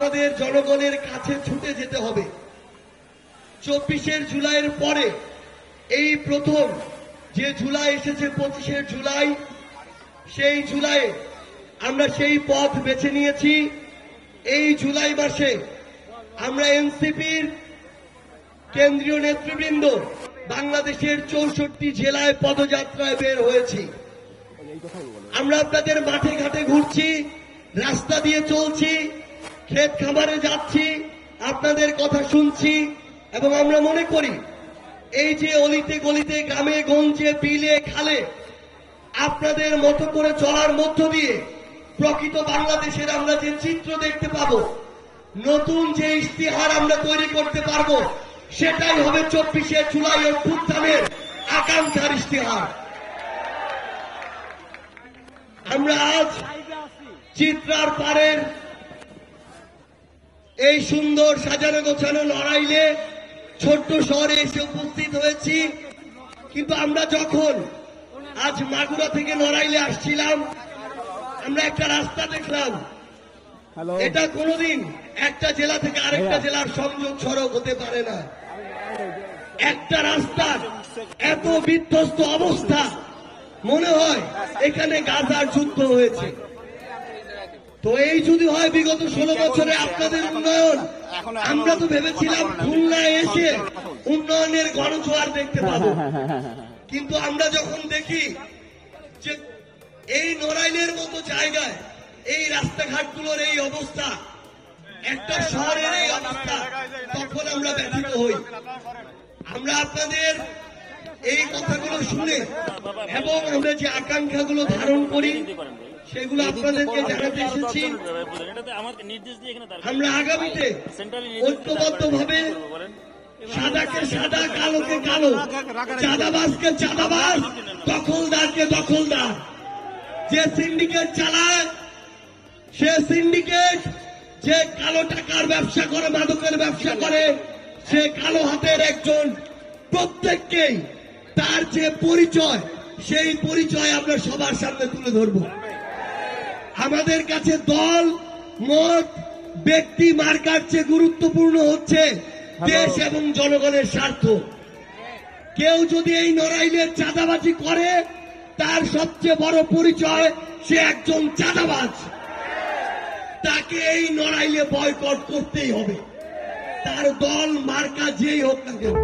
আমাদের জনগণের কাছে ছুটে যেতে হবে। 24 জুলাইয়ের পরে এই প্রথম যে জুলাই এসেছে, 25 জুলাই, সেই জুলাইয়ে আমরা সেই পথ বেছে নিয়েছি। এই জুলাই মাসে আমরা এনসিপির কেন্দ্রীয় নেতৃবৃন্দ বাংলাদেশের 64 জেলায় পদযাত্রায় বের হয়েছি। আমরা আপনাদের মাঠে ঘাটে ঘুরছি, রাস্তা দিয়ে চলছি, ক্ষেত খামারে যাচ্ছি, আপনাদের কথা শুনছি এবং আমরা মনে করি এই যে অলিতে গলিতে, গ্রামে গঞ্জে, বিলে খালে আপনাদের মতো করে চলার মধ্য দিয়ে প্রকৃত বাংলাদেশের আমরা যে চিত্র দেখতে পাবো, নতুন যে ইশতেহার আমরা তৈরি করতে পারবো, সেটাই হবে 24 জুলাই অভ্যুত্থানের আকাঙ্ক্ষার ইশতেহার। আমরা আজ চিত্রার পাড়ের এই সুন্দর সাজানো গোছানো লড়াইলে ছোট্ট শহরে এসে উপস্থিত হয়েছি। কিন্তু আমরা যখন আজ মাগুরা থেকে লড়াইলে আসছিলাম, আমরা একটা রাস্তা দেখলাম। এটা কোনোদিন একটা জেলা থেকে আরেকটা জেলার সংযোগ সড়ক হতে পারে না। একটা রাস্তার এত বিধ্বস্ত অবস্থা, মনে হয় এখানে গাজার যুদ্ধ হয়েছে। তো এই যদি হয় বিগত 16 বছরে আপনাদের উন্নয়ন, আমরা তো ভেবেছিলাম খুলনায় এসে উন্নয়নের গণজোয়ার দেখতে পাবো। কিন্তু আমরা যখন দেখি যে এই নড়াইলের মতো জায়গায় এই রাস্তাঘাটগুলোর এই অবস্থা, একটা শহরের এই অবস্থা, তখন আমরা ব্যথিত হই। আমরা আপনাদের এই কথাগুলো শুনে এবং আমরা যে আকাঙ্ক্ষাগুলো ধারণ করি সেগুলো আপনাদেরকে জানাতে এসেছি। আমরা আগামীতে ঐক্যবদ্ধভাবে সাদাকে সাদা, কালোকে কালো, চাঁদাবাজকে চাঁদাবাজ, দখলদারকে দখলদার, যে সিন্ডিকেট চালায় সে সিন্ডিকেট, যে কালো টাকার ব্যবসা করে, মাদকের ব্যবসা করে, সে কালো হাতের একজন, প্রত্যেককেই তার যে পরিচয়, সেই পরিচয় আমরা সবার সামনে তুলে ধরব। আমাদের কাছে দল, মত, ব্যক্তি মার্কার চেয়ে গুরুত্বপূর্ণ হচ্ছে দেশ এবং জনগণের স্বার্থ। কেউ যদি এই নড়াইলের চাঁদাবাজি করে, তার সবচেয়ে বড় পরিচয় সে একজন চাঁদাবাজ। তাকে এই নড়াইলে বয়কট করতেই হবে, তার দল মার্কা যেই হোক না কেন।